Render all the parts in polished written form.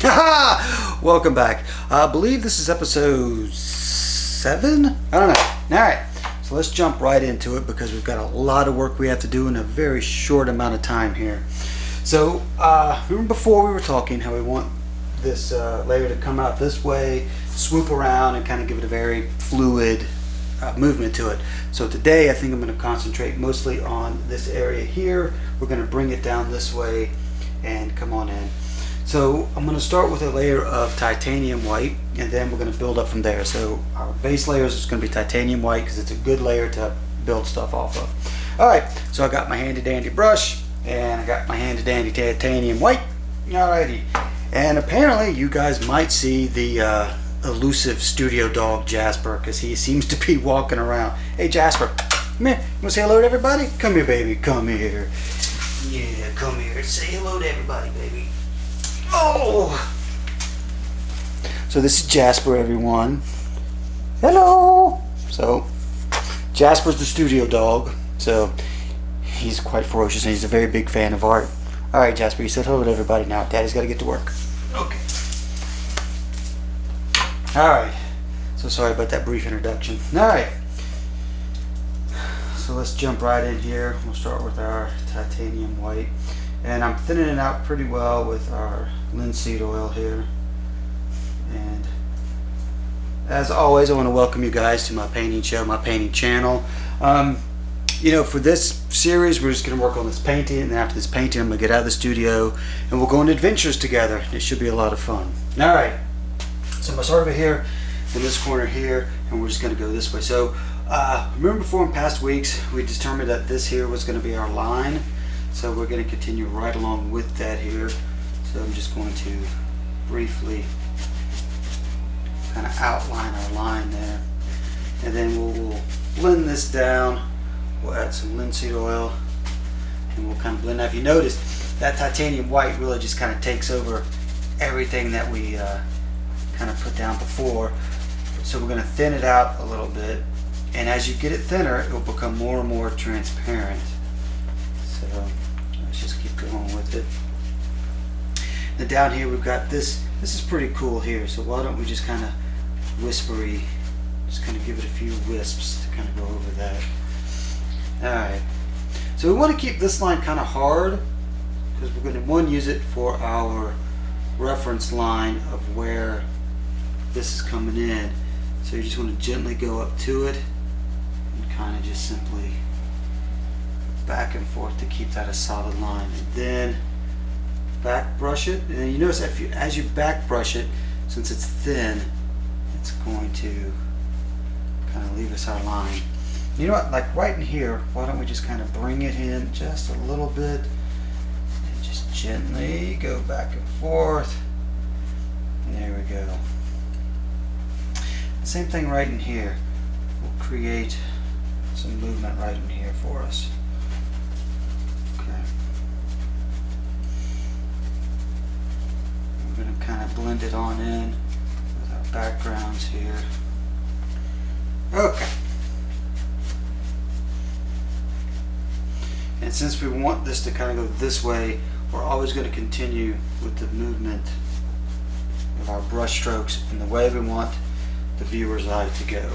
Welcome back. I believe this is episode 7? I don't know. Alright, so let's jump right into it because we've got a lot of work we have to do in a very short amount of time here. So, remember before we were talking how we want this layer to come out this way, swoop around, and kind of give it a very fluid movement to it. So today I think I'm going to concentrate mostly on this area here. We're going to bring it down this way and come on in. So I'm going to start with a layer of titanium white, and then we're going to build up from there. So our base layer is going to be titanium white because it's a good layer to build stuff off of. Alright, so I got my handy dandy brush and I got my handy dandy titanium white. Alrighty, and apparently you guys might see the elusive studio dog Jasper because he seems to be walking around. Hey Jasper, come here. You want to say hello to everybody? Come here, baby. Come here. Yeah, come here. Say hello to everybody, baby. Oh! So this is Jasper, everyone. Hello! So, Jasper's the studio dog. So, he's quite ferocious and he's a very big fan of art. Alright, Jasper, you said hello to everybody now. Daddy's got to get to work. Okay. Alright. So sorry about that brief introduction. Alright. So let's jump right in here. We'll start with our titanium white. And I'm thinning it out pretty well with our linseed oil here. And as always, I want to welcome you guys to my painting show, my painting channel. You know, for this series, we're just going to work on this painting, and then after this painting, I'm going to get out of the studio and we'll go on adventures together. It should be a lot of fun. Alright, so I'm going to start over here in this corner here, and we're just going to go this way. So, remember before in past weeks, we determined that this here was going to be our line. So we're going to continue right along with that here. So I'm just going to briefly kind of outline our line there. And then we'll blend this down. We'll add some linseed oil and we'll kind of blend. Now if you notice, that titanium white really just kind of takes over everything that we kind of put down before. So we're going to thin it out a little bit. And as you get it thinner, it will become more and more transparent. So let's just keep going with it. Then down here we've got this. This is pretty cool here. So why don't we just kind of whispery, just kind of give it a few wisps to kind of go over that. Alright. So we want to keep this line kind of hard because we're going to use it for our reference line of where this is coming in. So you just want to gently go up to it and kind of just simply back and forth to keep that a solid line, and then back brush it. And then you notice as you back brush it, since it's thin, it's going to kind of leave us our line. You know what, like right in here, why don't we just kind of bring it in just a little bit and just gently go back and forth. There we go. The same thing right in here. We'll create some movement right in here for us. We're going to kind of blend it on in with our backgrounds here. Okay. And since we want this to kind of go this way, we're always going to continue with the movement of our brush strokes in the way we want the viewer's eye to go.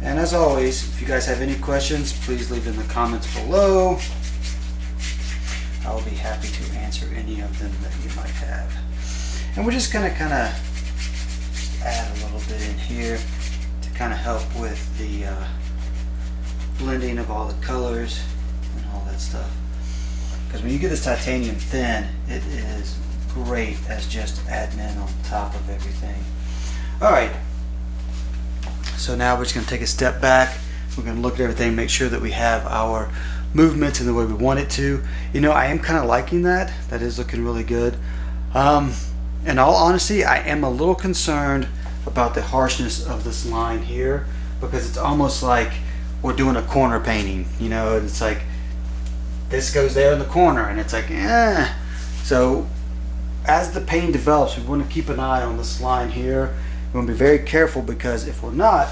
And as always, if you guys have any questions, please leave in the comments below. I'll be happy to answer any of them that you might have. And we're just going to kind of add a little bit in here to kind of help with the blending of all the colors and all that stuff. Because when you get this titanium thin, it is great as just adding in on top of everything. Alright, so now we're just going to take a step back. We're going to look at everything, make sure that we have our movements in the way we want it to. You know, I am kind of liking that. That is looking really good. In all honesty, I am a little concerned about the harshness of this line here because it's almost like we're doing a corner painting. You know, it's like this goes there in the corner and it's like, eh. So as the painting develops, we want to keep an eye on this line here. We want to be very careful because if we're not,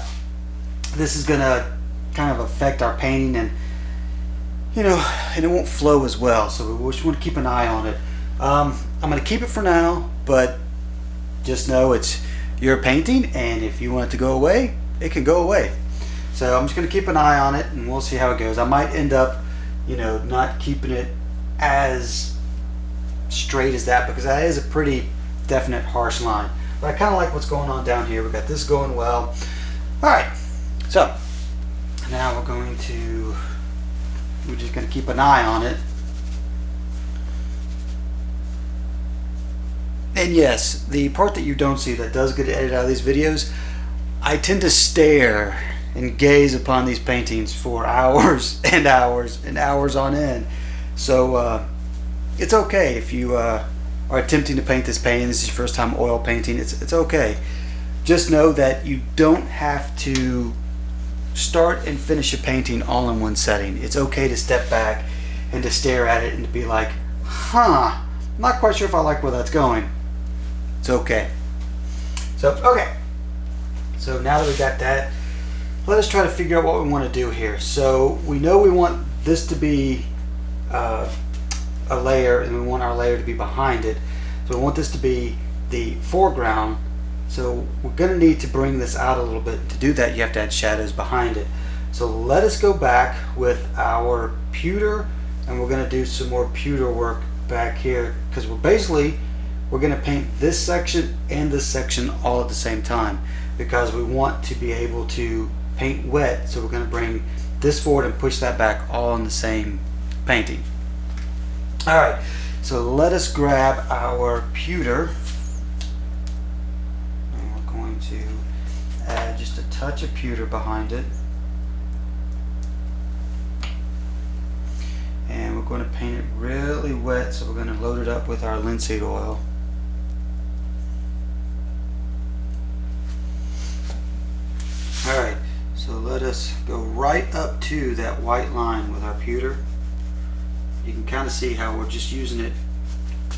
this is going to kind of affect our painting and, you know, and it won't flow as well. So we just want to keep an eye on it. I'm going to keep it for now, but just know it's your painting, and if you want it to go away, it can go away. So I'm just going to keep an eye on it, and we'll see how it goes. I might end up, not keeping it as straight as that, because that is a pretty definite harsh line. But I kind of like what's going on down here. We got this going well. All right, so now we're just going to keep an eye on it. And yes, the part that you don't see that does get edited out of these videos, I tend to stare and gaze upon these paintings for hours and hours and hours on end. So it's okay if you are attempting to paint this painting. This is your first time oil painting. It's okay. Just know that you don't have to start and finish a painting all in one setting. It's okay to step back and to stare at it and to be like, I'm not quite sure if I like where that's going. It's okay. So, okay. So now that we got that, let us try to figure out what we want to do here. So we know we want this to be a layer, and we want our layer to be behind it. So we want this to be the foreground. So we're going to need to bring this out a little bit. To do that, you have to add shadows behind it. So let us go back with our pewter, and we're going to do some more pewter work back here, because we're going to paint this section and this section all at the same time, because we want to be able to paint wet. So we're going to bring this forward and push that back all in the same painting. All right, so let us grab our pewter, and we're going to add just a touch of pewter behind it, and we're going to paint it really wet. So we're going to load it up with our linseed oil. Alright, so let us go right up to that white line with our pewter. You can kind of see how we're just using it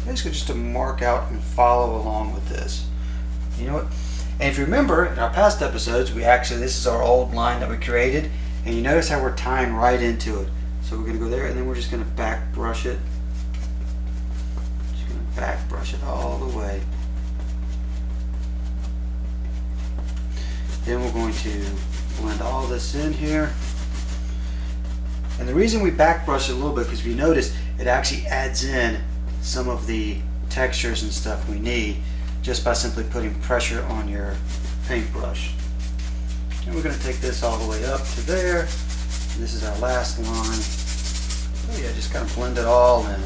basically just to mark out and follow along with this. You know what? And if you remember, in our past episodes, this is our old line that we created, and you notice how we're tying right into it. So we're going to go there, and then we're just going to back brush it. Just going to back brush it all the way. Then we're going to blend all this in here. And the reason we back brush it a little bit, because if you notice, it actually adds in some of the textures and stuff we need just by simply putting pressure on your paintbrush. And we're going to take this all the way up to there. And this is our last line. Oh yeah, just kind of blend it all in.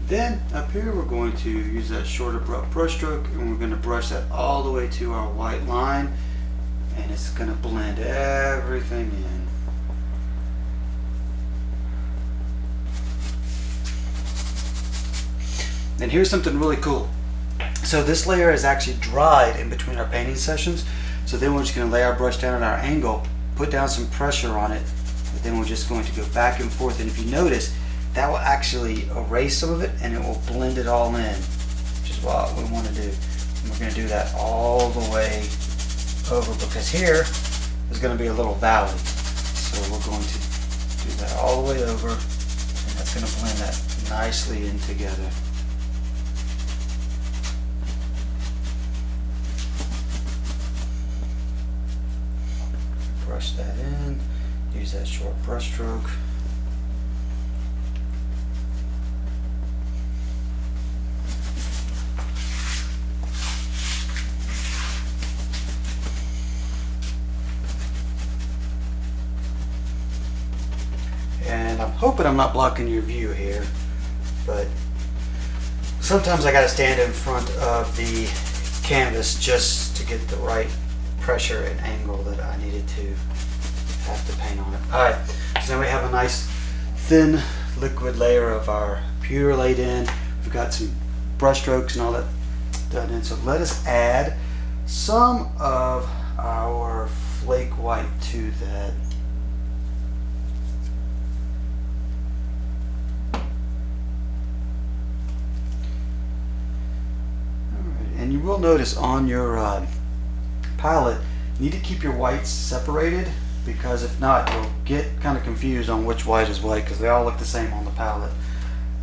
Then up here we're going to use that shorter brush stroke, and we're going to brush that all the way to our white line, and it's going to blend everything in. And here's something really cool. So this layer is actually dried in between our painting sessions, so then we're just going to lay our brush down at our angle, put down some pressure on it, but then we're just going to go back and forth. And if you notice, that will actually erase some of it, and it will blend it all in, which is what we want to do. And we're going to do that all the way over, because here is going to be a little valley. So we're going to do that all the way over, and that's going to blend that nicely in together. Brush that in, use that short brush stroke. And I'm hoping I'm not blocking your view here, but sometimes I got to stand in front of the canvas just to get the right pressure and angle that I needed to have to paint on it. Alright, so now we have a nice thin liquid layer of our pewter laid in. We've got some brush strokes and all that done in. So let us add some of our flake white to that. And you will notice on your palette, you need to keep your whites separated, because if not, you'll get kind of confused on which white is white, because they all look the same on the palette.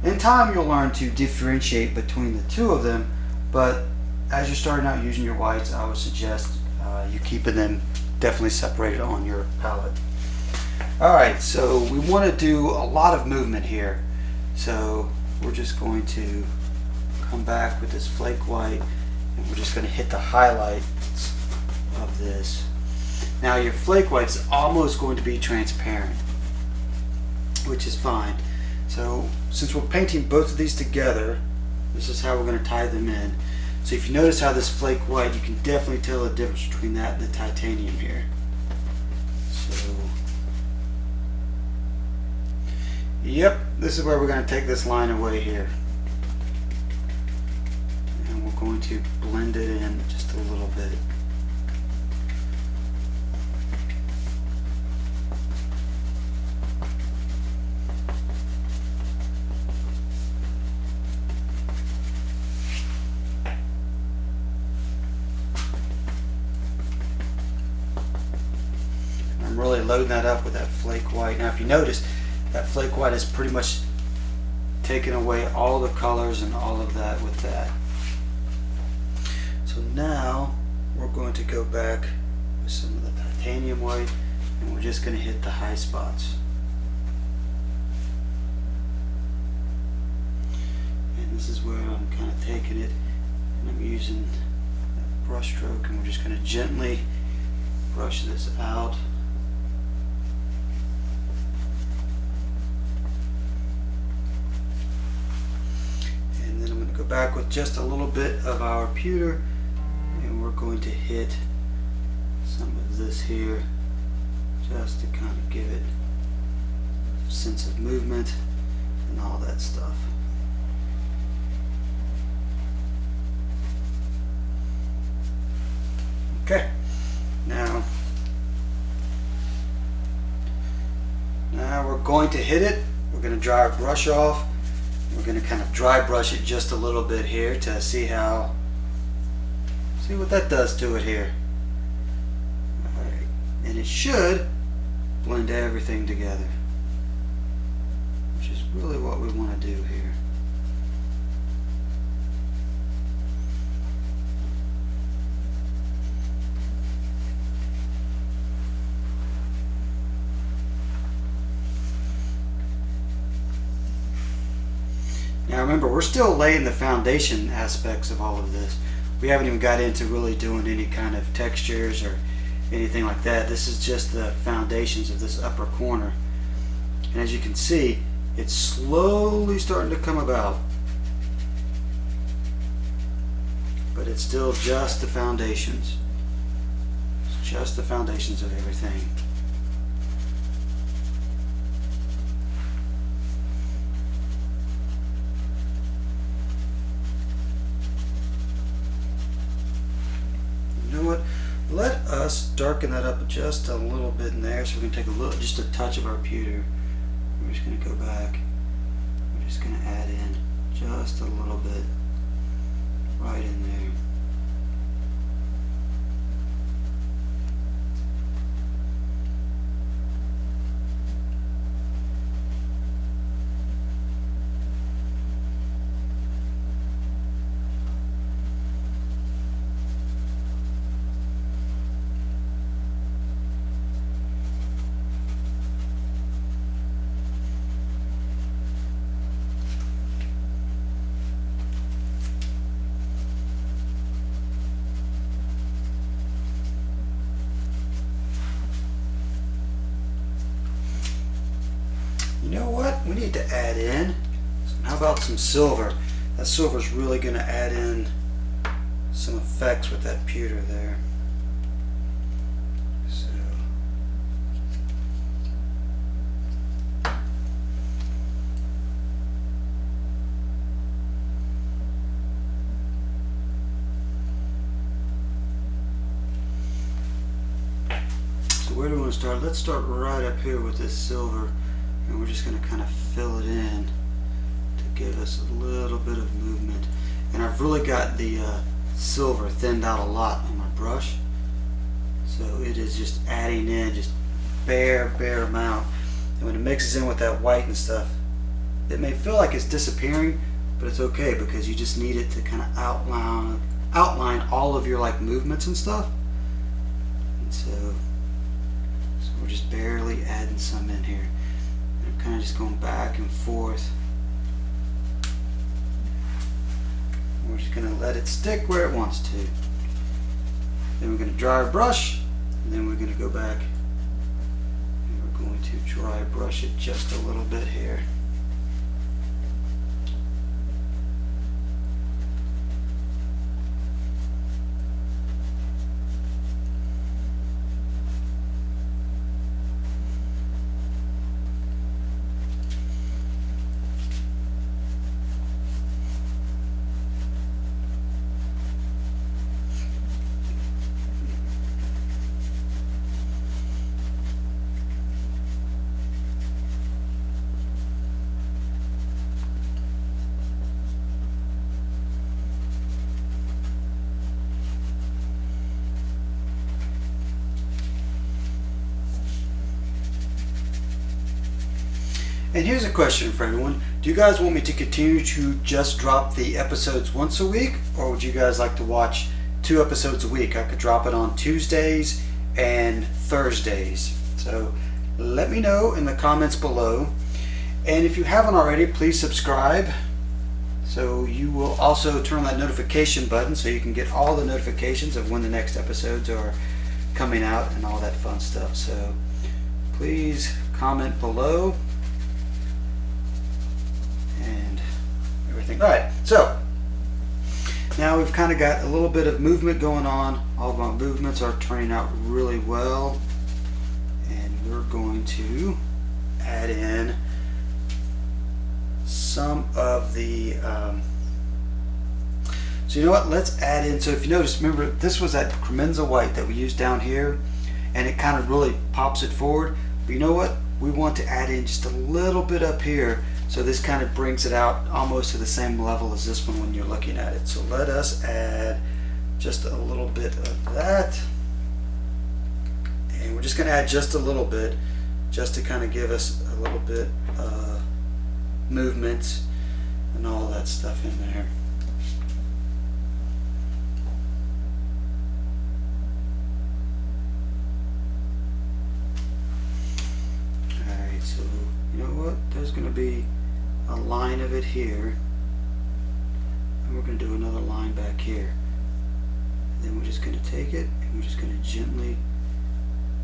In time, you'll learn to differentiate between the two of them, but as you're starting out using your whites, I would suggest you keeping them definitely separated on your palette. Alright, so we want to do a lot of movement here. So we're just going to come back with this flake white, and we're just going to hit the highlights of this. Now your flake white's almost going to be transparent, which is fine. So since we're painting both of these together, this is how we're going to tie them in. So if you notice how this flake white, you can definitely tell the difference between that and the titanium here. So, yep, this is where we're going to take this line away here. And we're going to blend it in just a little bit. I'm really loading that up with that flake white. Now if you notice, that flake white is pretty much taking away all the colors and all of that with that. So now we're going to go back with some of the titanium white, and we're just going to hit the high spots. And this is where I'm kind of taking it, and I'm using that brush stroke, and we're just going to gently brush this out. Go back with just a little bit of our pewter, and we're going to hit some of this here just to kind of give it a sense of movement and all that stuff. Okay, now we're going to hit it. We're going to dry our brush off. We're going to kind of dry brush it just a little bit here to see what that does to it here. Alright, and it should blend everything together, which is really what we want to do here. Now remember, we're still laying the foundation aspects of all of this. We haven't even got into really doing any kind of textures or anything like that. This is just the foundations of this upper corner. And as you can see, it's slowly starting to come about. But it's still just the foundations. It's just the foundations of everything. Let us darken that up just a little bit in there. So we're going to take just a touch of our pewter. We're just going to go back. We're just going to add in just a little bit right in there. You know what? We need to add in, how about some silver? That silver is really going to add in some effects with that pewter there. So, where do we want to start? Let's start right up here with this silver. And we're just going to kind of fill it in to give us a little bit of movement. And I've really got the silver thinned out a lot on my brush. So it is just adding in just bare amount. And when it mixes in with that white and stuff, it may feel like it's disappearing, but it's okay because you just need it to kind of outline all of your like movements and stuff. And so we're just barely adding some in here. And I'm kind of just going back and forth. We're just going to let it stick where it wants to. Then we're going to dry brush, and then we're going to go back and we're going to dry brush it just a little bit here. And here's a question for everyone. Do you guys want me to continue to just drop the episodes once a week, or would you guys like to watch 2 episodes a week? I could drop it on Tuesdays and Thursdays. So let me know in the comments below. And if you haven't already, please subscribe. So you will also turn on that notification button so you can get all the notifications of when the next episodes are coming out and all that fun stuff. So please comment below. And everything. All right, so now we've kind of got a little bit of movement going on. All of my movements are turning out really well, and we're going to add in some of the so you know what, let's add in, so if you notice, remember this was that Cremenza white that we used down here, and it kind of really pops it forward. But you know what, we want to add in just a little bit up here. So this kind of brings it out almost to the same level as this one when you're looking at it. So let us add just a little bit of that. And we're just going to add just a little bit just to kind of give us a little bit movement and all that stuff in there. Alright, so you know what? There's going to be a line of it here, and we're going to do another line back here. And then we're just going to take it and we're just going to gently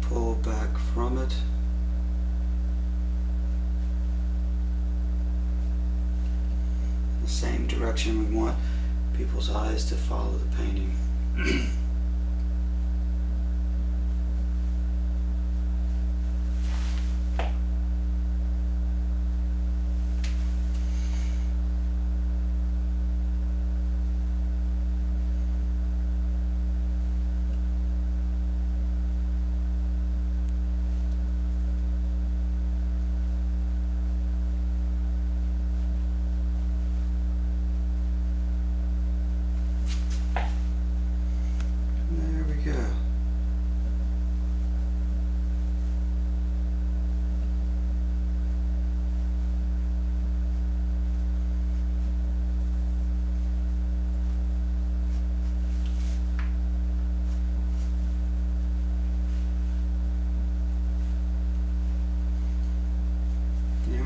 pull back from it. The same direction we want people's eyes to follow the painting.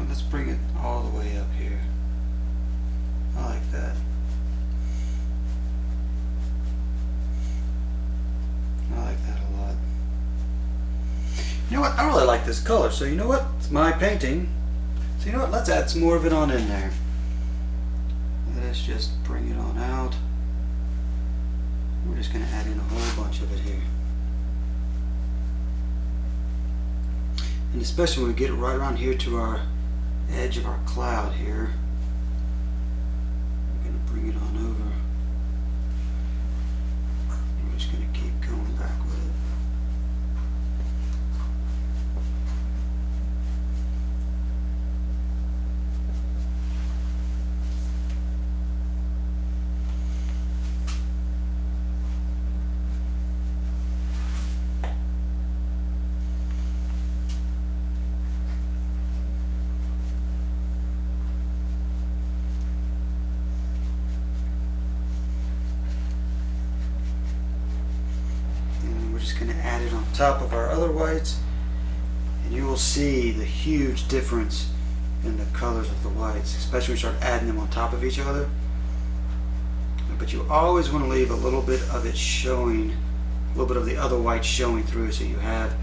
Let's bring it all the way up here. I like that. I like that a lot. You know what? I really like this color. So you know what? It's my painting. So you know what? Let's add some more of it on in there. Let's just bring it on out. We're just going to add in a whole bunch of it here. And especially when we get it right around here to our edge of our cloud here, we're going to bring it on over. We're just going to keep going back with it. just going to add it on top of our other whites, and you will see the huge difference in the colors of the whites, especially when you start adding them on top of each other. But you always want to leave a little bit of it showing, a little bit of the other white showing through, so you have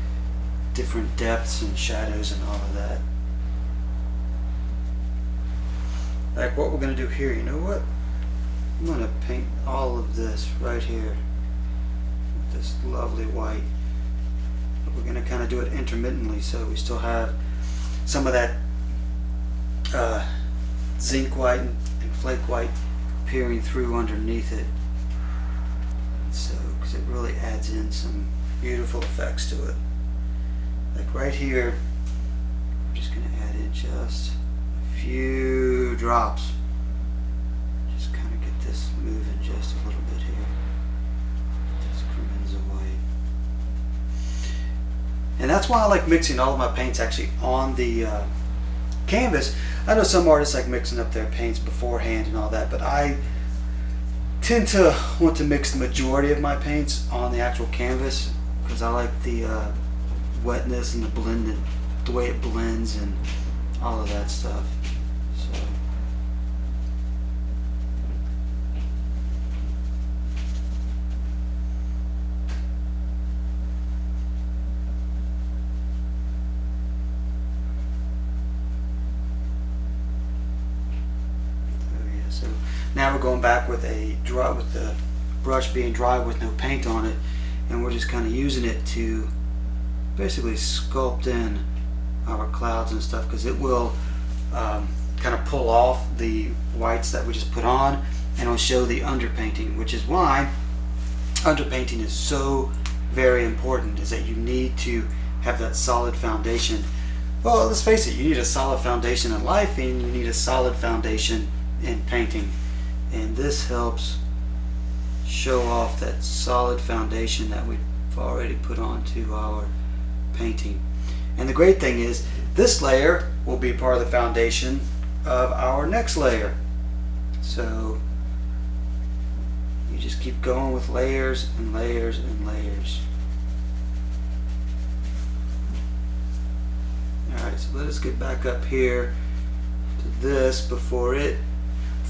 different depths and shadows and all of that. Like what we're going to do here, you know what? I'm going to paint all of this right here with this lovely white. But we're going to kind of do it intermittently, so we still have some of that zinc white and flake white peering through underneath it. So, because it really adds in some beautiful effects to it. Like right here, I'm just going to add in just a few drops. Just kind of get this moving just a little bit here. Just cremenza white. And that's why I like mixing all of my paints actually on the canvas. I know some artists like mixing up their paints beforehand and all that, but I tend to want to mix the majority of my paints on the actual canvas because I like the wetness and the way it blends and all of that stuff. So so now we're going back with the brush being dry with no paint on it, and we're just kind of using it to basically sculpt in our clouds and stuff, because it will kind of pull off the whites that we just put on, and it'll show the underpainting, which is why underpainting is so very important, is that you need to have that solid foundation. Well, let's face it, you need a solid foundation in life and you need a solid foundation in painting, and this helps show off that solid foundation that we've already put onto our painting. And the great thing is this layer will be part of the foundation of our next layer. So you just keep going with layers and layers and layers. Alright, so let us get back up here to this before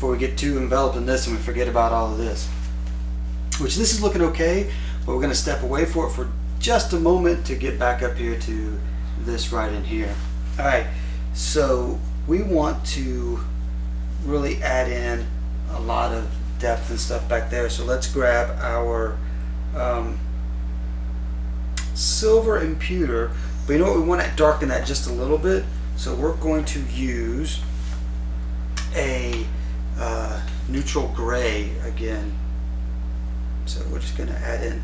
we get too enveloped in this and we forget about all of this. Which this is looking okay, but we're going to step away for it for just a moment to get back up here to this right in here. Alright, so we want to really add in a lot of depth and stuff back there, so let's grab our silver and pewter, but you know what, we want to darken that just a little bit, so we're going to use a neutral gray again. So we're just going to add in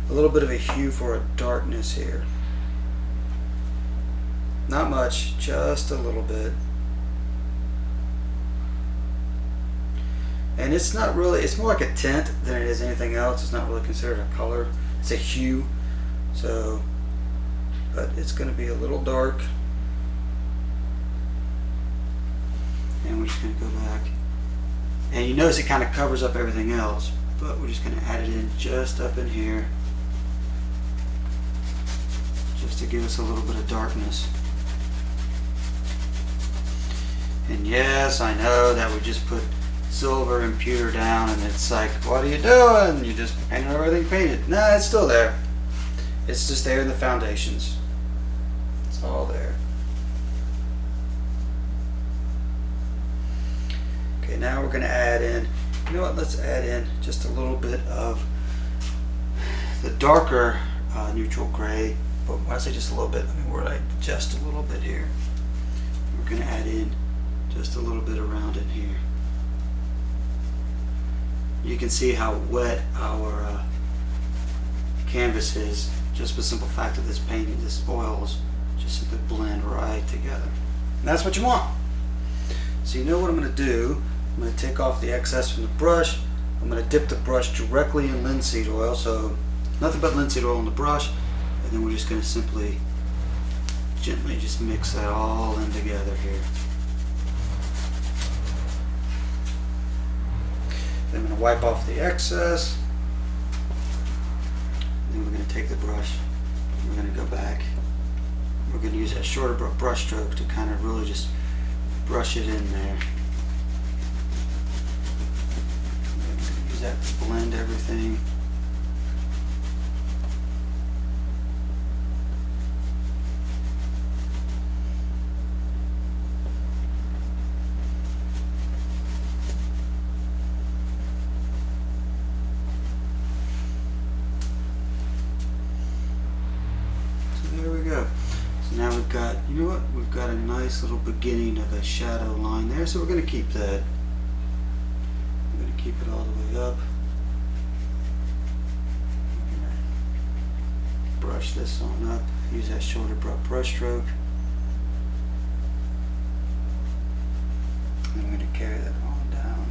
a little bit of a hue for a darkness here. Not much, just a little bit. And it's not really, it's more like a tint than it is anything else. It's not really considered a color. It's a hue. So, but it's going to be a little dark. And we're just going to go back. And you notice it kind of covers up everything else, but we're just going to add it in just up in here, just to give us a little bit of darkness. And yes, I know that we just put silver and pewter down and it's like, what are you doing? You just painted everything painted. No, it's still there. It's just there in the foundations. It's all there. Okay, now we're going to add in, you know what, let's add in just a little bit of the darker neutral gray. But when I say just a little bit, I mean we're like just a little bit here. We're going to add in just a little bit around in here. You can see how wet our canvas is just with the simple fact of this painting. This oils just simply blend right together. And that's what you want. So you know what I'm going to do? I'm going to take off the excess from the brush. I'm going to dip the brush directly in linseed oil, so nothing but linseed oil on the brush, and then we're just going to simply gently just mix that all in together here. Then I'm going to wipe off the excess. then we're going to take the brush, we're going to go back, we're going to use that shorter brush stroke to kind of really just brush it in there. Use that to blend everything. There we go. So now we've got, you know what? We've got a nice little beginning of a shadow line there. So we're going to keep that. We're going to keep it all the way up. We're going to brush this on up. Use that shorter brush stroke. And I'm going to carry that on down.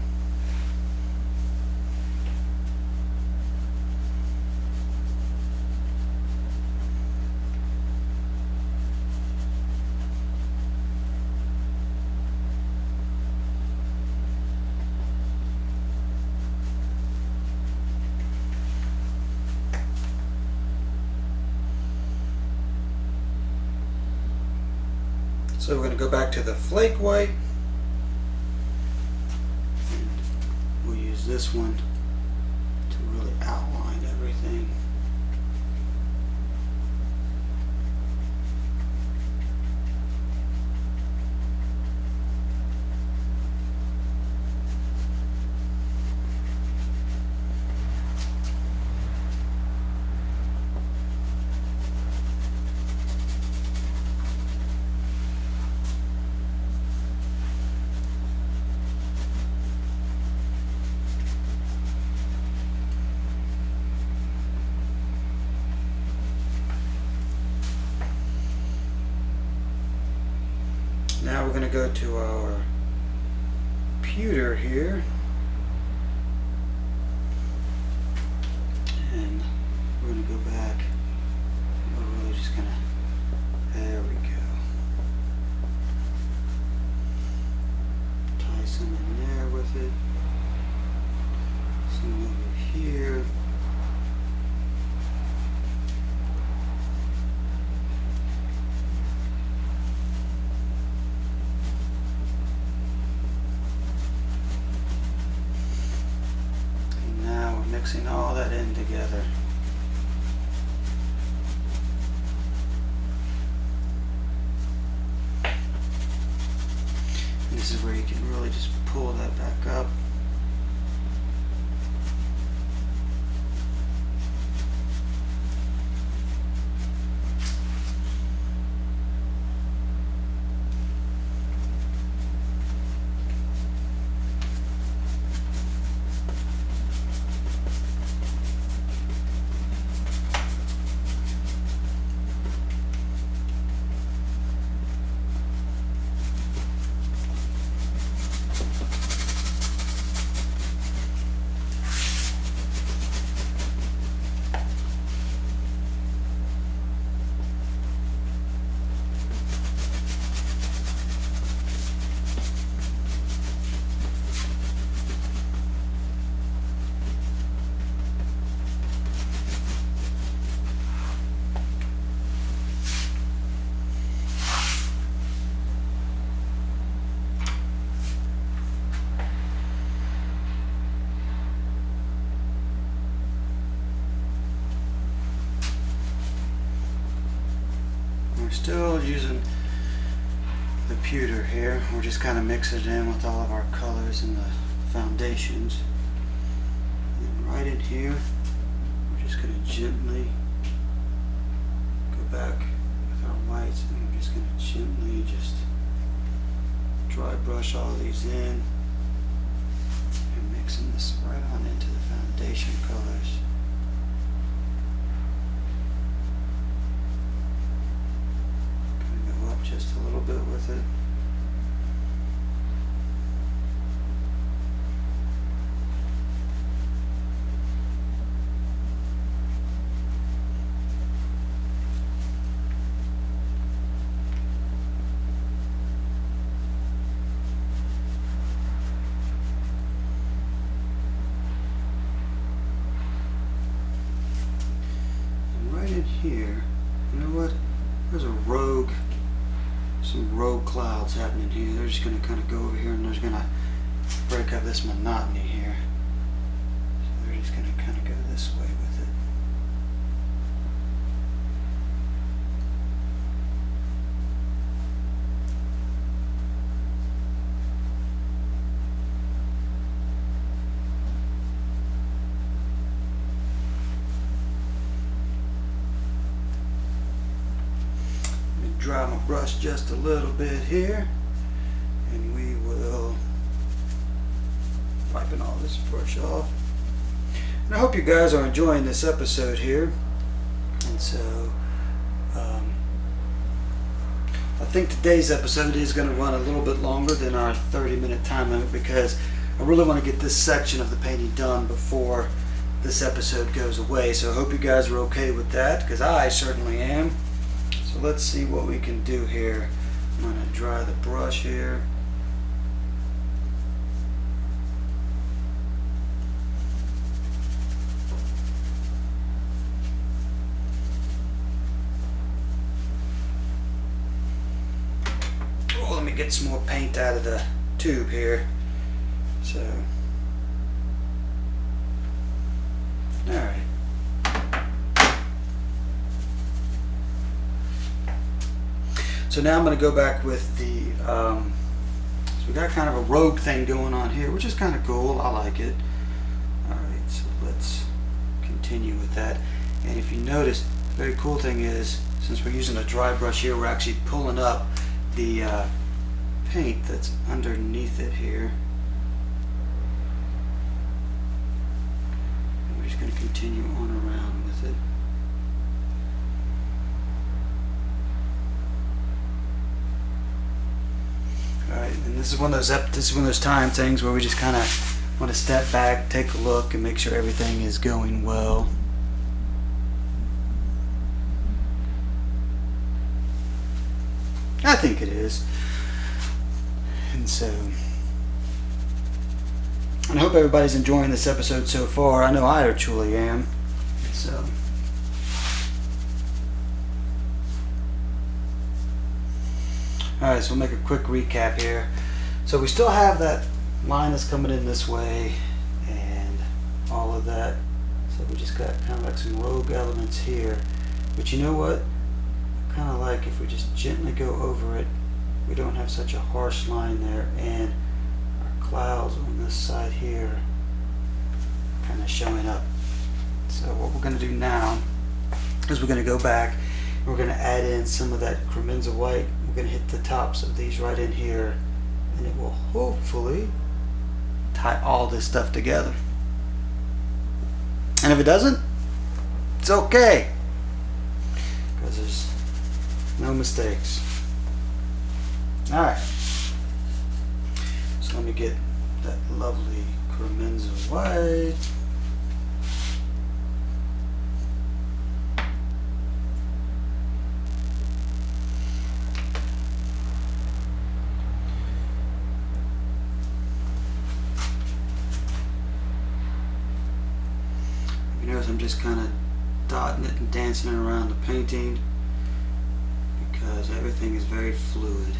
So we're going to go back to the flake white, and we'll use this one to really outline everything. Now we're going to go to our pewter here, and we're going to go back. We're really just going to, there we go. Tie some in there with it, some over here. Mixing all that in together. And this is where you can really just pull that back up. We're still using the pewter here. We're just kind of mixing it in with all of our colors and the foundations. And right in here, we're just going to gently go back with our whites, and we're just going to gently just dry brush all these in and mixing this right on into the foundation colors. Just a little bit with it. some rogue clouds happening here. They're just going to kind of go over here and they're going to break up this monotony here. So they're just going to kind of go this way with it. Dry my brush just a little bit here, and we will wiping all this brush off. And I hope you guys are enjoying this episode here. And so I think today's episode is going to run a little bit longer than our 30-minute time limit, because I really want to get this section of the painting done before this episode goes away. So I hope you guys are okay with that, because I certainly am. So let's see what we can do here. I'm going to dry the brush here. Oh, let me get some more paint out of the tube here. So, alright. So now I'm going to go back with the, so we got kind of a rogue thing going on here, which is kind of cool. I like it. Alright, so let's continue with that. And if you notice, the very cool thing is, since we're using a dry brush here, we're actually pulling up the paint that's underneath it here. And we're just going to continue on around with it. Alright, and this is one of those time things where we just kind of want to step back, take a look, and make sure everything is going well. I think it is. And so, and I hope everybody's enjoying this episode so far. I know I truly am. So. Alright, so we'll make a quick recap here. So we still have that line that's coming in this way and all of that. So we just got kind of like some rogue elements here. But you know what? I kind of like if we just gently go over it, we don't have such a harsh line there, and our clouds on this side here kind of showing up. So what we're going to do now is we're going to go back and we're going to add in some of that cremenza white. We're going to hit the tops of these right in here, and it will hopefully tie all this stuff together. And if it doesn't, it's okay, because there's no mistakes. Alright, so let me get that lovely cremenza white. You notice I'm just kind of dotting it and dancing it around the painting because everything is very fluid.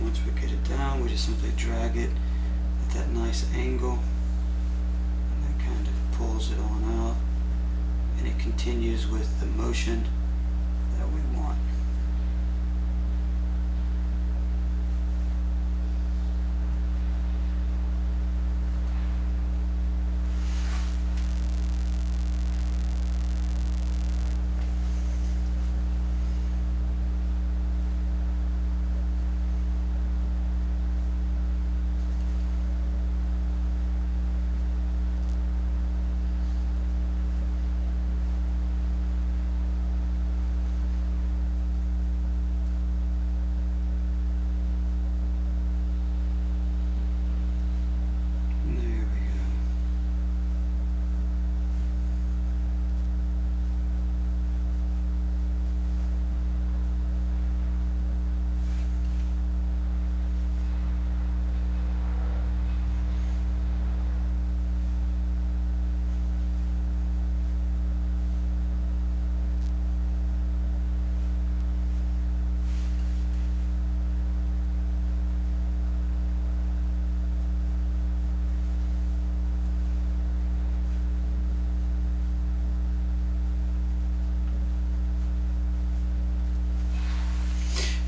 Once we get it down, we just simply drag it at that nice angle, and that kind of pulls it on out, and it continues with the motion that we want.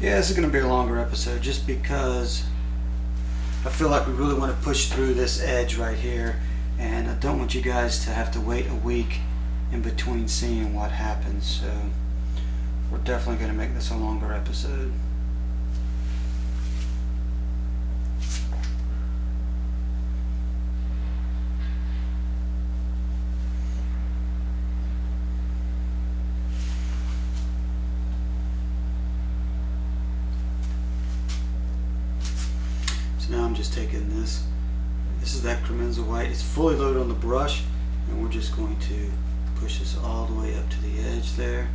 Yeah, this is going to be a longer episode just because I feel like we really want to push through this edge right here, and I don't want you guys to have to wait a week in between seeing what happens. So we're definitely going to make this a longer episode. Now I'm just taking this. This is that Cremenza white. It's fully loaded on the brush, and we're just going to push this all the way up to the edge there.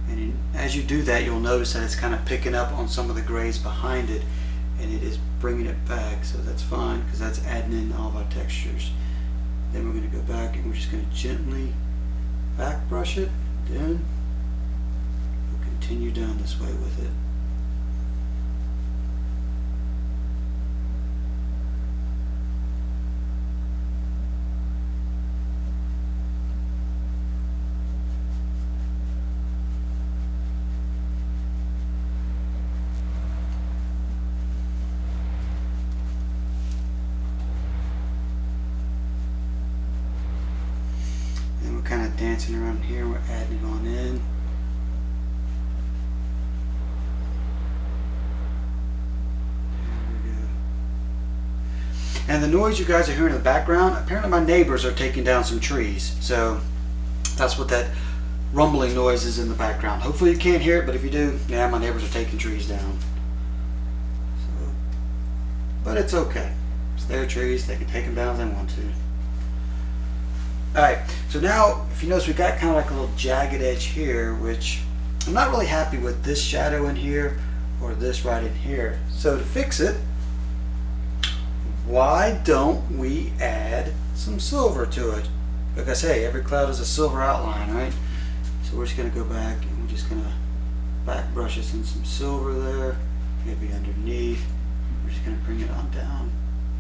And as you do that, you'll notice that it's kind of picking up on some of the grays behind it, and it is bringing it back. So that's fine, because that's adding in all of our textures. Then we're going to go back, and we're just going to gently back brush it. Then continue down this way with it. And we're kind of dancing around here, we're adding it on in. And the noise you guys are hearing in the background, apparently my neighbors are taking down some trees. So that's what that rumbling noise is in the background. Hopefully you can't hear it, but if you do, yeah, my neighbors are taking trees down. So, but it's okay. It's their trees, they can take them down if they want to. Alright, so now if you notice we got kind of like a little jagged edge here, which I'm not really happy with this shadow in here or this right in here. So to fix it, why don't we add some silver to it? Like I say, every cloud has a silver outline, right? So we're just going to go back and we're just going to back brush us in some silver there, maybe underneath. We're just going to bring it on down.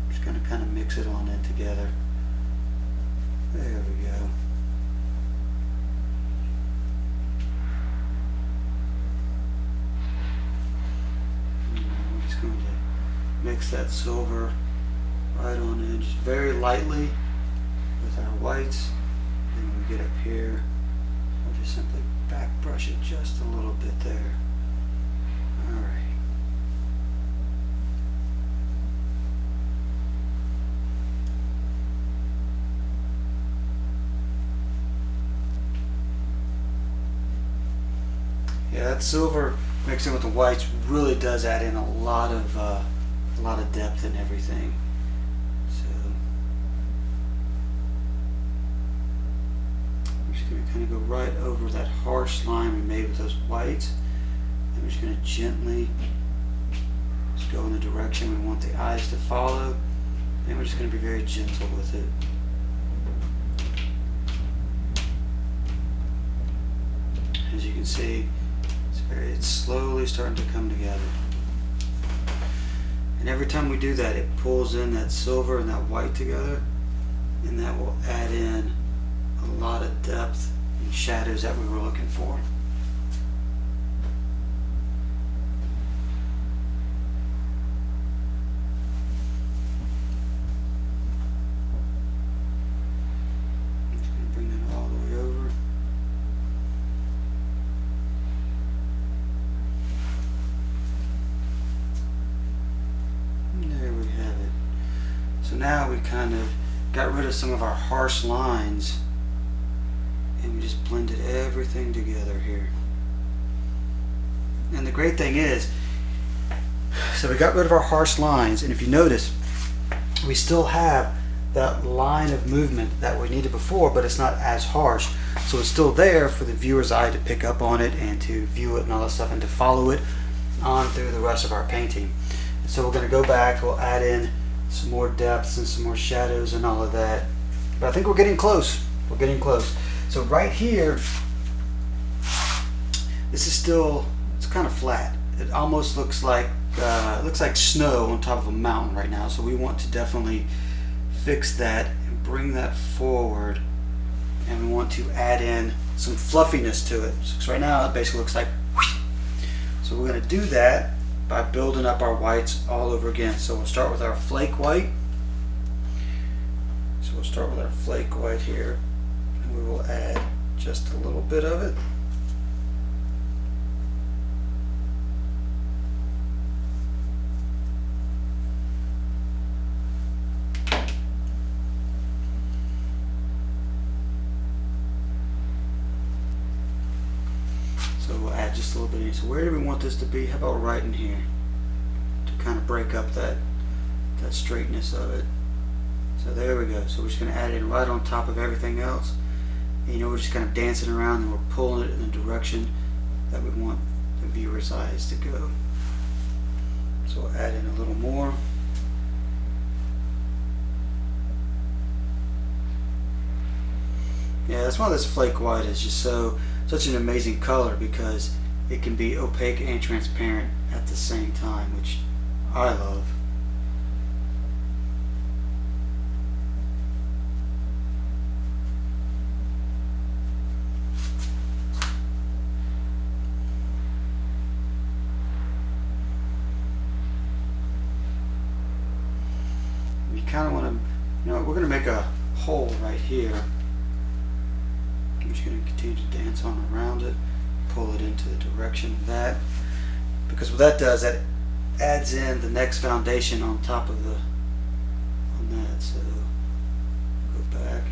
We're just going to kind of mix it on in together. There we go. And we're just going to mix that silver right on in, just very lightly with our whites. Then when we get up here, we'll just simply back brush it just a little bit there. Alright. Yeah, that silver mixed in with the whites really does add in a lot of depth and everything. Kind of go right over that harsh line we made with those whites, and we're just going to gently just go in the direction we want the eyes to follow, and we're just going to be very gentle with it. As you can see, it's slowly starting to come together, and every time we do that, it pulls in that silver and that white together, and that will add in a lot of depth and shadows that we were looking for. I'm just going to bring that all the way over. And there we have it. So now we kind of got rid of some of our harsh lines, and we just blended everything together here. And the great thing is, so we got rid of our harsh lines, and if you notice, we still have that line of movement that we needed before, but it's not as harsh. So it's still there for the viewer's eye to pick up on it and to view it and all that stuff and to follow it on through the rest of our painting. So we're going to go back, we'll add in some more depths and some more shadows and all of that. But I think we're getting close. We're getting close. So right here, this is still, it's kind of flat. It almost looks like snow on top of a mountain right now. So we want to definitely fix that and bring that forward. And we want to add in some fluffiness to it. So right now it basically looks like whoosh. So we're going to do that by building up our whites all over again. So we'll start with our flake white. So we'll start with our flake white here, and we will add just a little bit of it. So we'll add just a little bit. So where do we want this to be? How about right in here, to kind of break up that straightness of it. So there we go. So we're just going to add it in right on top of everything else. And, we're just kind of dancing around and we're pulling it in the direction that we want the viewer's eyes to go. So we'll add in a little more. Yeah, that's why this flake white is just such an amazing color, because it can be opaque and transparent at the same time, which I love. You kind of want to, we're going to make a hole right here. I'm just going to continue to dance on around it, pull it into the direction of that, because what that does, that adds in the next foundation on top of on that. So go back,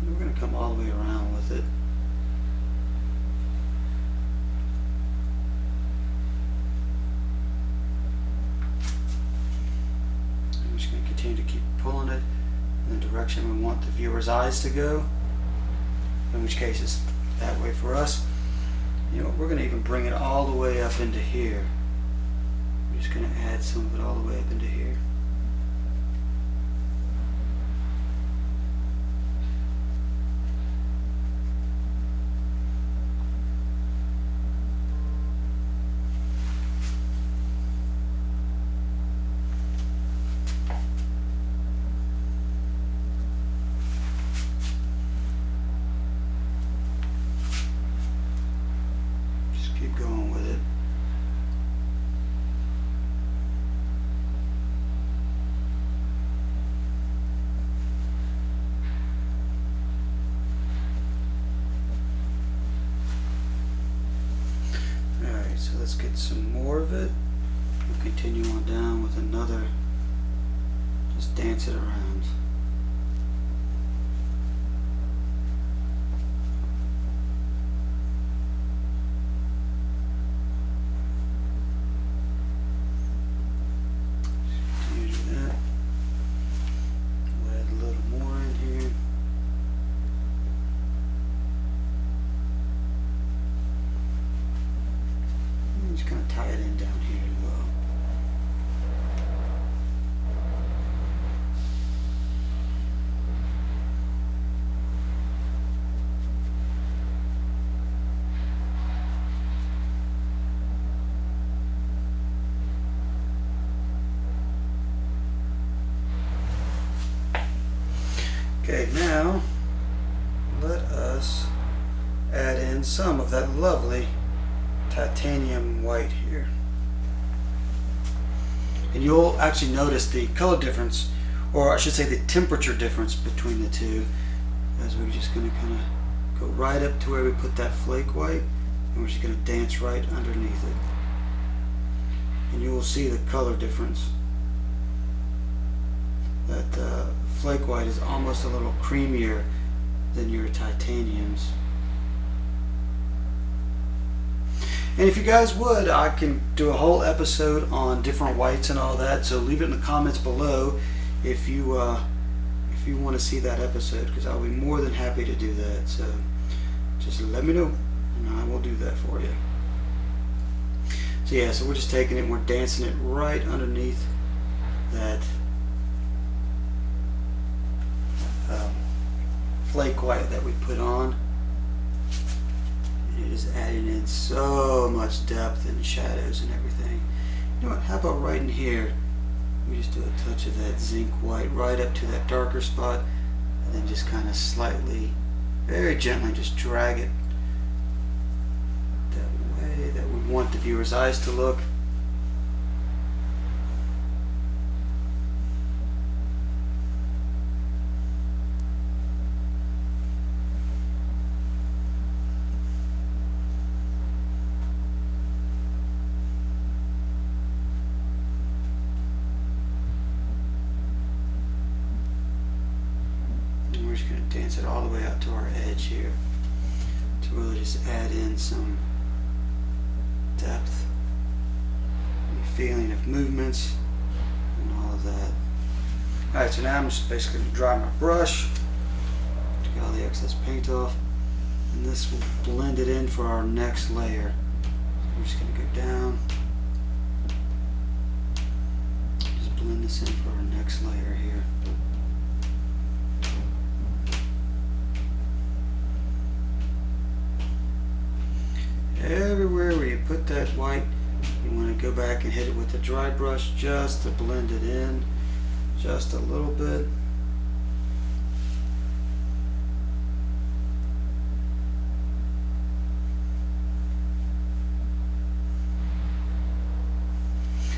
and we're going to come all the way around with it. I'm just going to continue to keep pulling it in the direction we want the viewer's eyes to go, in which case it's that way for us. We're going to even bring it all the way up into here. I'm just going to add some of it all the way up into here. Keep going with it. Alright, so let's get some more of it. We'll continue on down with another. Just dance it around. Just kind of tie it in down here as well. Okay, now let us add in some of that lovely titanium white here, and you'll actually notice the color difference, or I should say the temperature difference between the two, as we're just going to kind of go right up to where we put that flake white, and we're just going to dance right underneath it, and you will see the color difference. That flake white is almost a little creamier than your titaniums. And if you guys would, I can do a whole episode on different whites and all that. So leave it in the comments below if you want to see that episode, because I'll be more than happy to do that. So just let me know, and I will do that for you. So yeah, so we're just taking it and we're dancing it right underneath that flake white that we put on. It is adding in so much depth and shadows and everything. You know what, how about right in here, we just do a touch of that zinc white right up to that darker spot, and then just kind of slightly, very gently, just drag it want the viewer's eyes to look. We're just going to dance it all the way out to our edge here to really just add in some depth and feeling of movements and all of that. Alright, so now I'm just basically going to dry my brush to get all the excess paint off, and this will blend it in for our next layer. So we're just going to go down, just blend this in for our next layer here. Everywhere where you put that white, you want to go back and hit it with the dry brush just to blend it in just a little bit.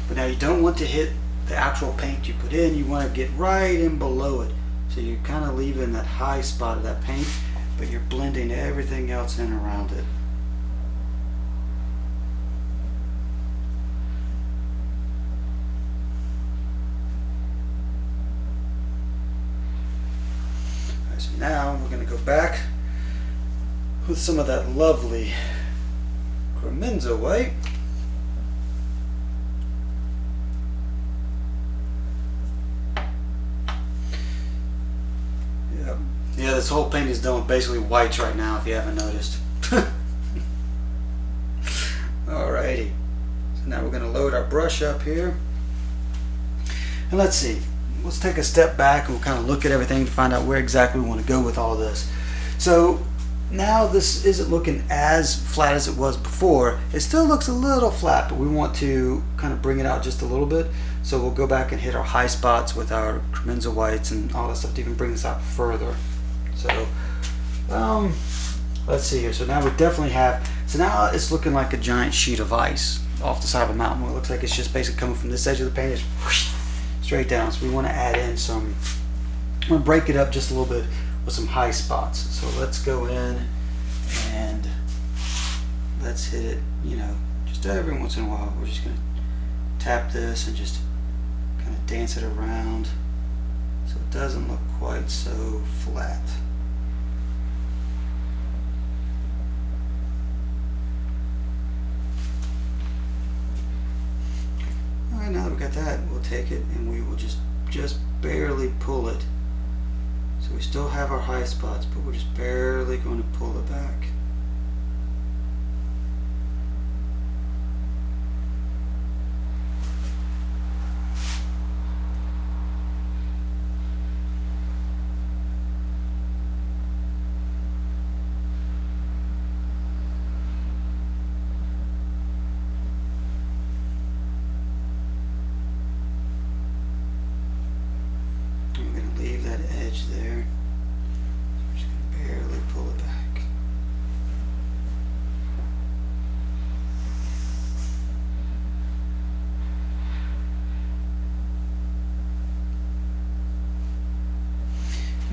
But now you don't want to hit the actual paint you put in, you want to get right in below it. So you're kind of leaving that high spot of that paint, but you're blending everything else in around it. So now we're going to go back with some of that lovely Cremenza white. Yeah, this whole paint is done with basically whites right now, if you haven't noticed. Alrighty. So now we're going to load our brush up here. And let's see. Let's take a step back and we'll kind of look at everything to find out where exactly we want to go with all this. So now this isn't looking as flat as it was before. It still looks a little flat, but we want to kind of bring it out just a little bit. So we'll go back and hit our high spots with our Cremenza whites and all that stuff to even bring this out further. So let's see here. So now we definitely have, so now it's looking like a giant sheet of ice off the side of a mountain. Well, it looks like it's just basically coming from this edge of the paint, just straight down. So we want to add in some, I'm going to break it up just a little bit with some high spots. So let's go in and let's hit it, you know, just every once in a while. We're just going to tap this and just kind of dance it around so it doesn't look quite so flat. Alright, now that we got that, we'll take it and we will just barely pull it. So we still have our high spots, but we're just barely going to pull it back. I'm going to leave that edge there. So we're just going to barely pull it back.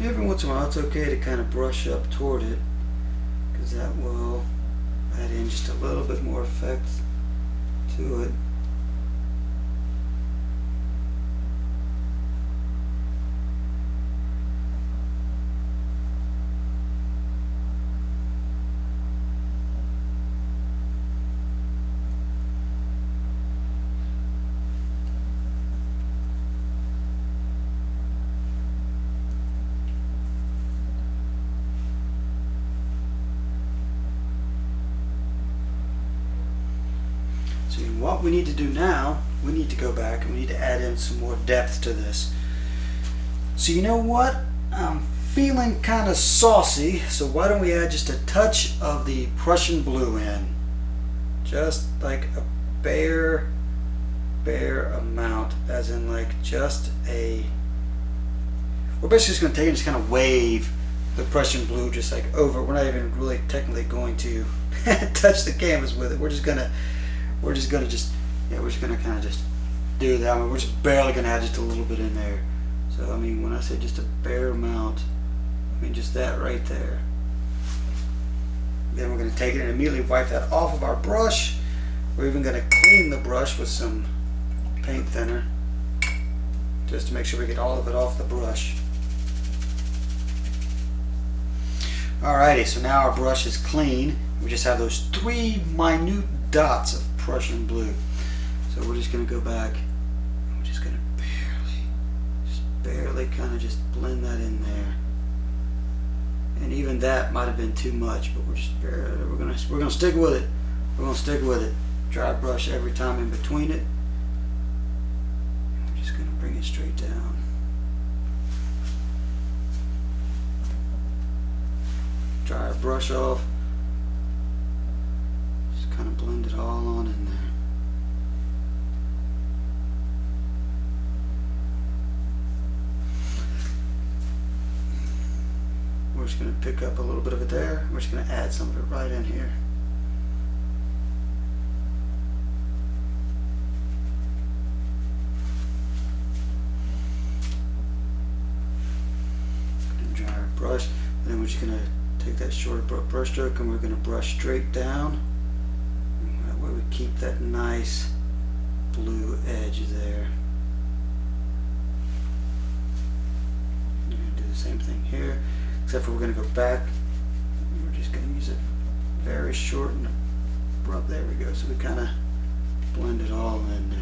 Every once in a while it's okay to kind of brush up toward it, because that will add in just a little bit more effect to it. So what we need to do now, we need to go back and we need to add in some more depth to this. So you know what? I'm feeling kind of saucy, so why don't we add just a touch of the Prussian blue in? Just like a bare amount, as in like just a, we're basically just going to take it and just kind of wave the Prussian blue just like over. We're not even really technically going to touch the canvas with it. We're just going to we're just gonna kind of just do that. I mean, we're just barely gonna add just a little bit in there. So I mean, when I say just a bare amount, I mean just that right there. Then we're gonna take it and immediately wipe that off of our brush. We're even gonna clean the brush with some paint thinner, just to make sure we get all of it off the brush. Alrighty, so now our brush is clean. We just have those 3 minute dots of Prussian blue. So we're just going to go back and we're just going to barely kind of just blend that in there. And even that might have been too much, but we're going to stick with it. We're going to stick with it. Dry brush every time in between it. We're just going to bring it straight down. Dry our brush off. Just kind of blend it all on in there. We're just going to pick up a little bit of it there. We're just going to add some of it right in here. Dry our brush. And then we're just going to take that short brush stroke and we're going to brush straight down. That way we keep that nice blue edge there. You're going to do the same thing here, except for we're going to go back. We're just going to use it very short and abrupt. There we go. So we kind of blend it all in there.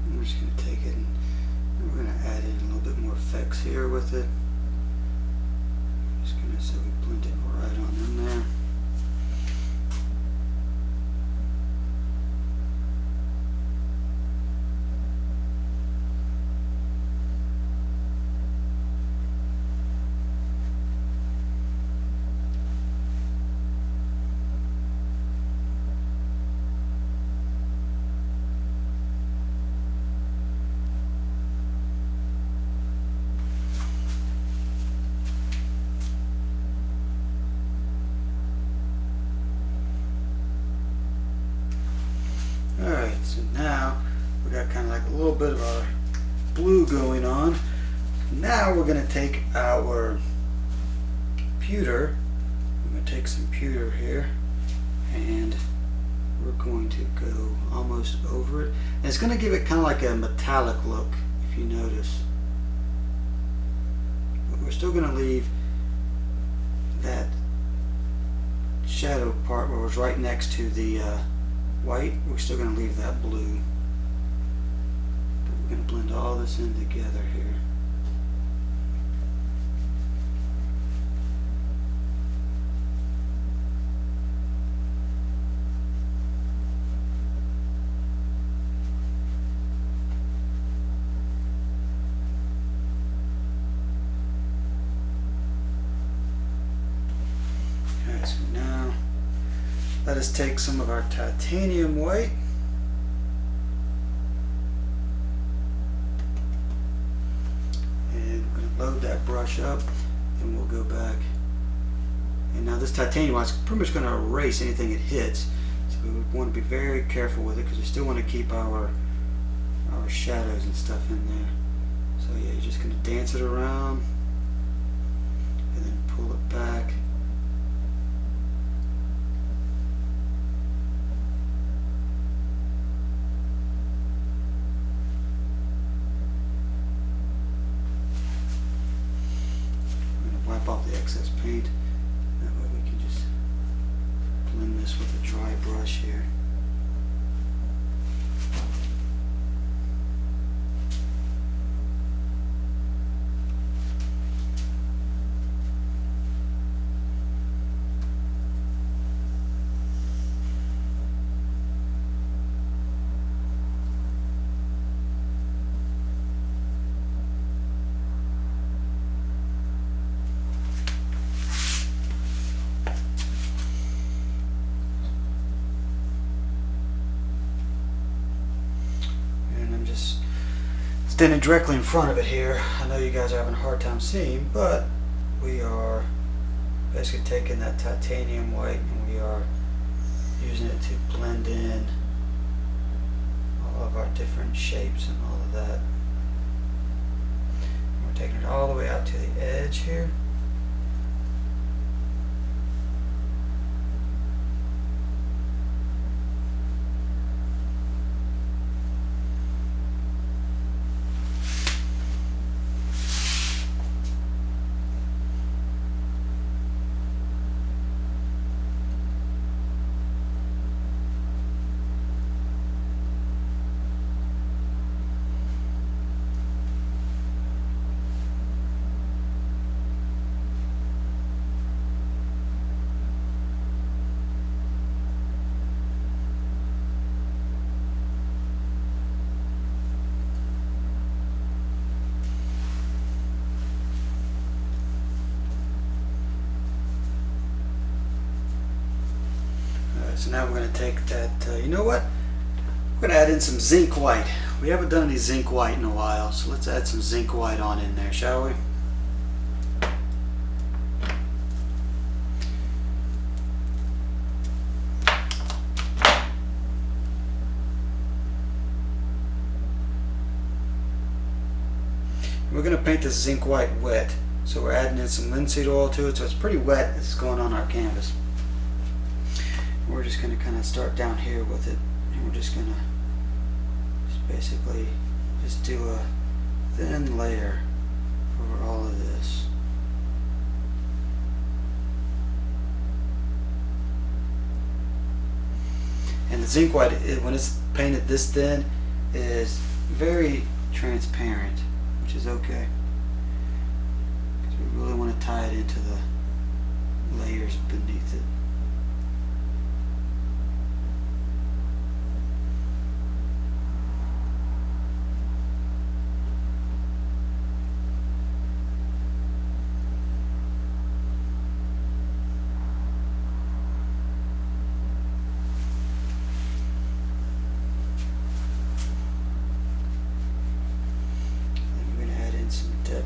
We're just going to take it and we're going to add in a little bit more effects here with it. Just going to, so we blend it right on in there. Alright, so now we got kind of like a little bit of our blue going on. Now we're going to take our pewter. I'm going to take some pewter here and we're going to go almost over it. And it's going to give it kind of like a metallic look, if you notice. But we're still going to leave that shadow part where it's right next to the white. We're still going to leave that blue. But we're going to blend all this in together here. Alright, so now let us take some of our titanium white and we're going to load that brush up and we'll go back. And now this titanium white is pretty much going to erase anything it hits, so we want to be very careful with it because we still want to keep our shadows and stuff in there. So yeah, you're just going to dance it around and then pull it back. Wipe off the excess paint. That way we can just blend this with a dry brush here. standing directly in front of it here. I know you guys are having a hard time seeing, but we are basically taking that titanium white and we are using it to blend in all of our different shapes and all of that. We're taking it all the way out to the edge here. So now we're going to take that, you know what? We're going to add in some zinc white. We haven't done any zinc white in a while, so let's add some zinc white on in there, shall we? We're going to paint this zinc white wet. So we're adding in some linseed oil to it, so it's pretty wet. It's going on our canvas. We're just going to kind of start down here with it, and we're just going to basically just do a thin layer over all of this. And the zinc white, when it's painted this thin, is very transparent, which is okay, because we really want to tie it into the layers beneath it.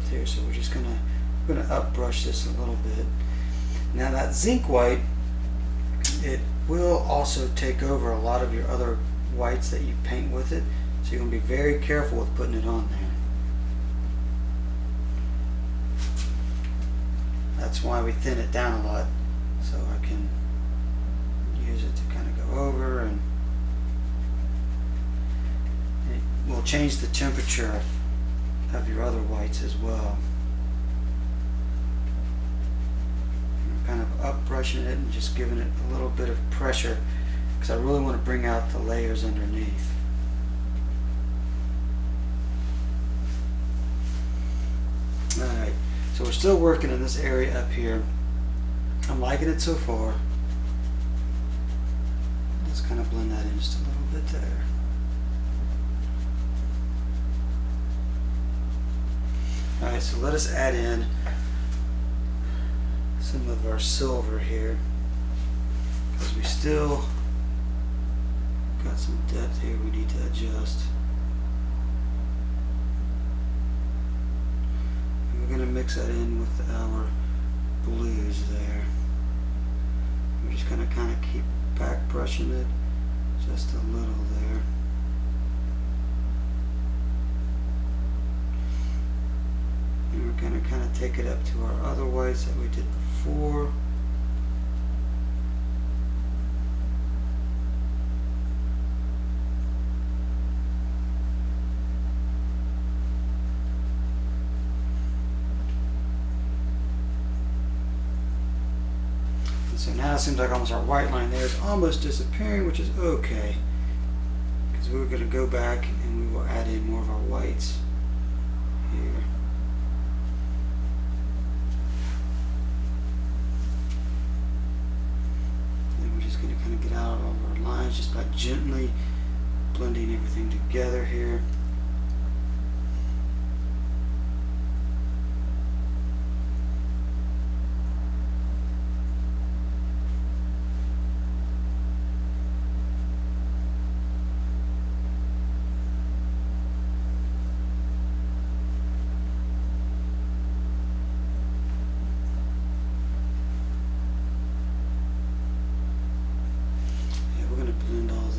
Here, so we're just gonna up brush this a little bit. Now that zinc white, it will also take over a lot of your other whites that you paint with it, so you're gonna be very careful with putting it on there. That's why we thin it down a lot, so I can use it to kind of go over, and it will change the temperature of your other whites as well. I'm kind of up brushing it and just giving it a little bit of pressure, because I really want to bring out the layers underneath. Alright, so we're still working in this area up here. I'm liking it so far. Let's kind of blend that in just a little bit there. Alright, so let us add in some of our silver here, because we still got some depth here we need to adjust. And we're going to mix that in with our blues there. We're just going to kind of keep back brushing it just a little there. And we're going to kind of take it up to our other whites that we did before. And so now it seems like almost our white line there is almost disappearing, which is okay, because we're going to go back and we will add in more of our whites here. Going to kind of get out of our lines just by gently blending everything together here.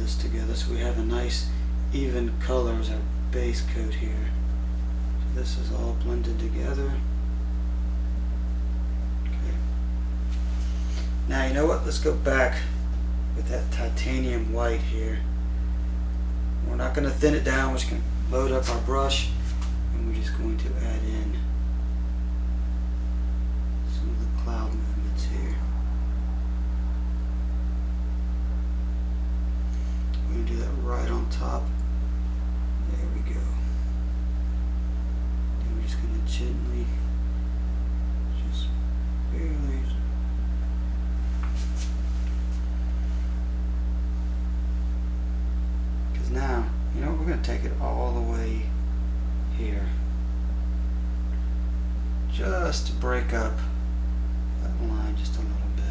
this together so we have a nice even color as our base coat here. So this is all blended together. Okay. Now you know what? Let's go back with that titanium white here. We're not going to thin it down. We're just going to load up our brush and we're just going to add in some of the cloud movements here. We're going to do that right on top. There we go. Then we're just going to gently, just barely. Because now, you know, we're going to take it all the way here. Just to break up that line just a little bit.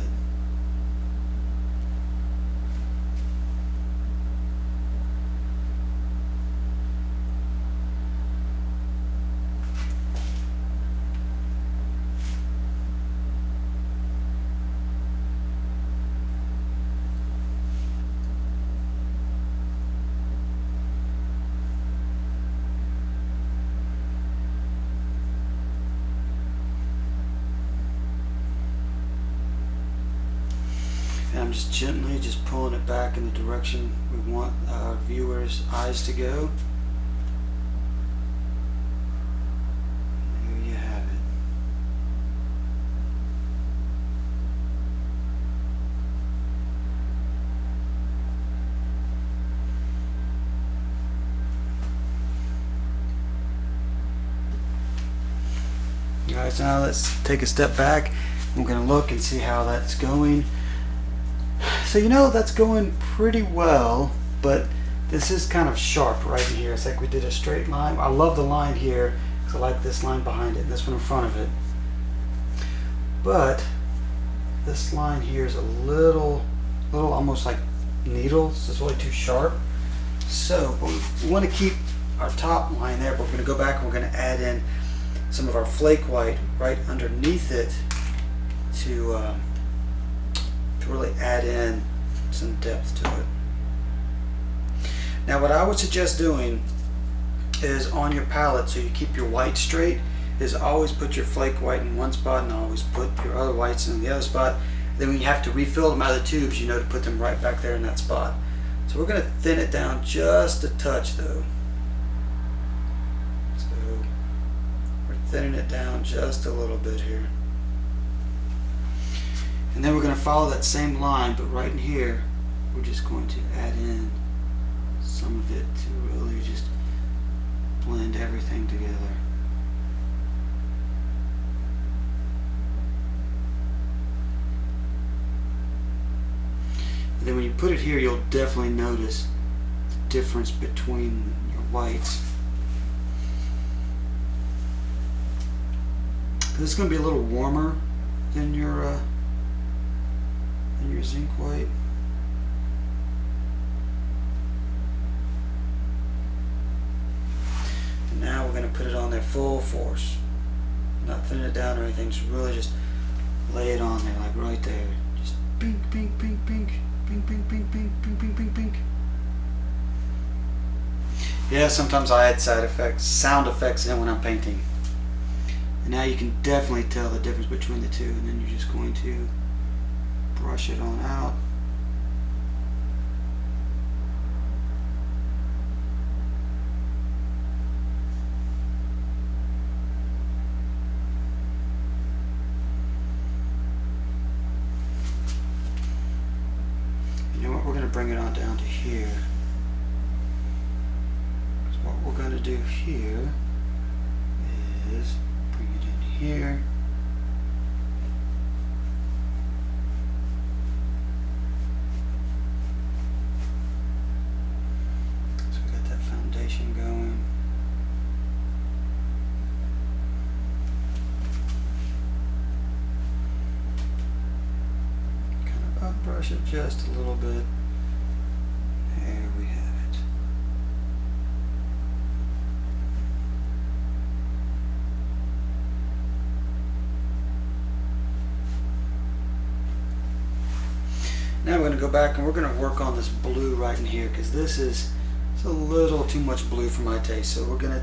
And I'm just gently just pulling it back in the direction we want our viewers' eyes to go. There you have it. Alright, so now let's take a step back. We're going to look and see how that's going. So you know that's going pretty well, but this is kind of sharp right in here. It's like we did a straight line. I love the line here because I like this line behind it and this one in front of it. But this line here is a little almost like needles. It's really too sharp. So we want to keep our top line there, but we're going to go back and we're going to add in some of our flake white right underneath it to really add in some depth to it. Now what I would suggest doing is on your palette, so you keep your white straight, is always put your flake white in one spot and always put your other whites in the other spot. Then when you have to refill them out of the tubes, you know to put them right back there in that spot. So we're going to thin it down just a touch though. So we're thinning it down just a little bit here. And then we're going to follow that same line, but right in here, we're just going to add in some of it to really just blend everything together. And then when you put it here, you'll definitely notice the difference between your whites. This is going to be a little warmer than your zinc white. And now we're going to put it on there full force. Not thinning it down or anything, just really just lay it on there, like right there. Just pink, pink, pink, pink, pink, pink, pink, pink, pink, pink, pink, pink. Yeah, sometimes I add sound effects in when I'm painting. And now you can definitely tell the difference between the two, and then you're just going to brush it on out. You know what, we're going to bring it on down to here. So what we're going to do here is bring it in here. Going. Kind of up brush it just a little bit. There we have it. Now we're going to go back and we're going to work on this blue right in here, because this is a little too much blue for my taste. So we're going to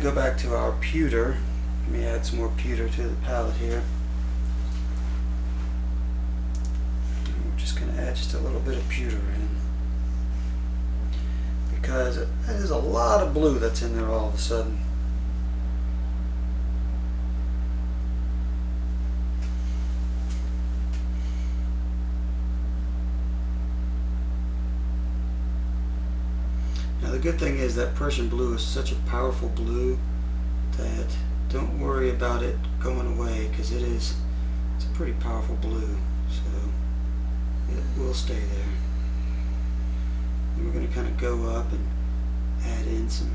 go back to our pewter. Let me add some more pewter to the palette here. And we're just going to add just a little bit of pewter in, because that is a lot of blue that's in there all of a sudden. Now the good thing is that Prussian blue is such a powerful blue that don't worry about it going away, because it's a pretty powerful blue, so it will stay there. And we're going to kind of go up and add in some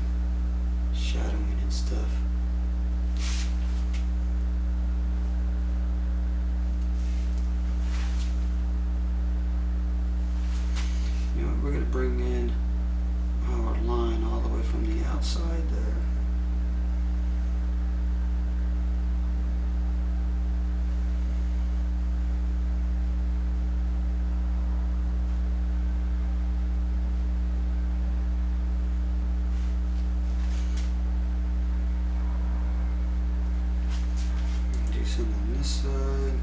shadowing and stuff. You know, we're going to bring in our line all the way from the outside there. Do some on this side.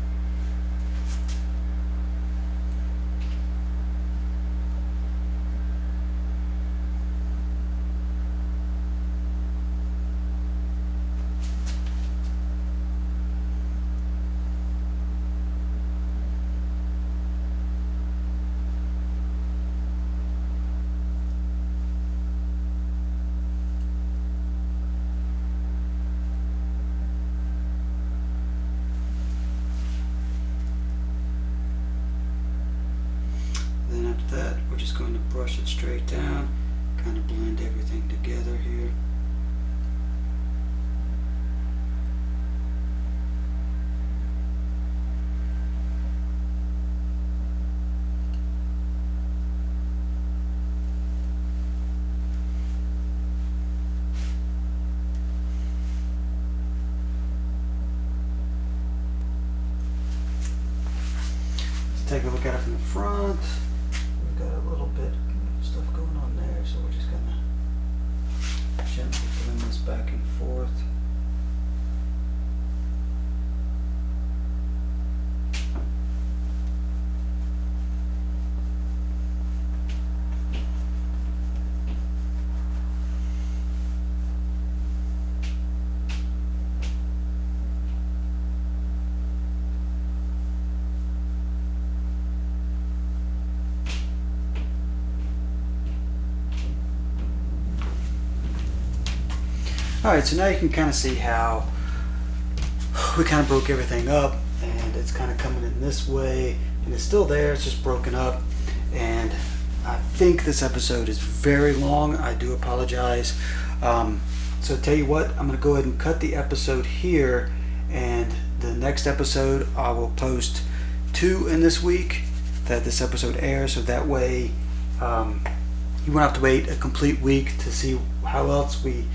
Then after that, we're just going to brush it straight down, kind of blend everything together here. Let's take a look at it from the front. We've got a little bit of stuff going on there, so we're just gonna gently blend this back and forth. Alright, so now you can kind of see how we kind of broke everything up, and it's kind of coming in this way, and it's still there, it's just broken up. And I think this episode is very long. I do apologize. So tell you what, I'm going to go ahead and cut the episode here, and the next episode I will post 2 in this week that this episode airs, so that way you won't have to wait a complete week to see how else we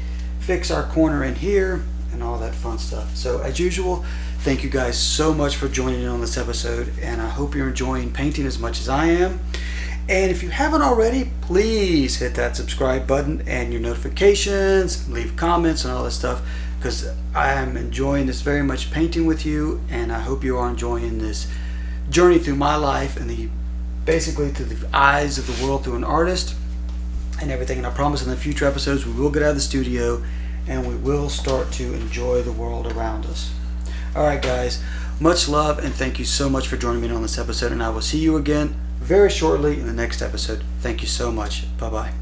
fix our corner in here and all that fun stuff. So as usual, thank you guys so much for joining in on this episode, and I hope you're enjoying painting as much as I am. And if you haven't already, please hit that subscribe button and your notifications, leave comments and all that stuff, because I am enjoying this very much, painting with you, and I hope you are enjoying this journey through my life and basically through the eyes of the world through an artist and everything. And I promise in the future episodes we will get out of the studio and we will start to enjoy the world around us. Alright guys, much love and thank you so much for joining me on this episode, and I will see you again very shortly in the next episode. Thank you so much. Bye bye.